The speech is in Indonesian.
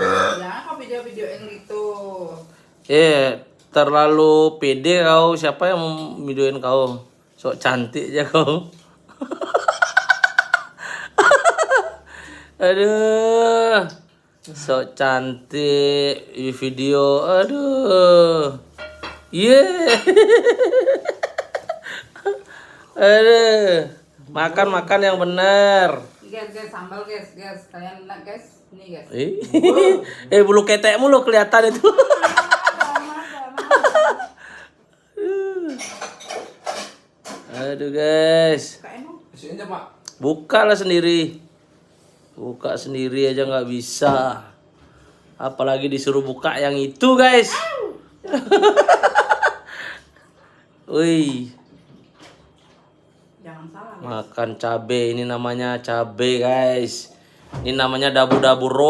Ya, kau video-videoin gitu. Terlalu pede kau. Siapa yang mau videoin kau? Sok cantik aja kau. Aduh. Sok cantik di video. Aduh. Aduh. Makan yang benar. Guys, sambal guys. Kalian enak guys. Ini guys. Bulu ketekmu lo kelihatan itu. Aduh guys. Buka lah sendiri. Buka sendiri aja nggak bisa. Apalagi disuruh buka yang itu guys. Wih. Jangan salah. Makan cabe, ini namanya cabe guys. Ini namanya dabu-dabu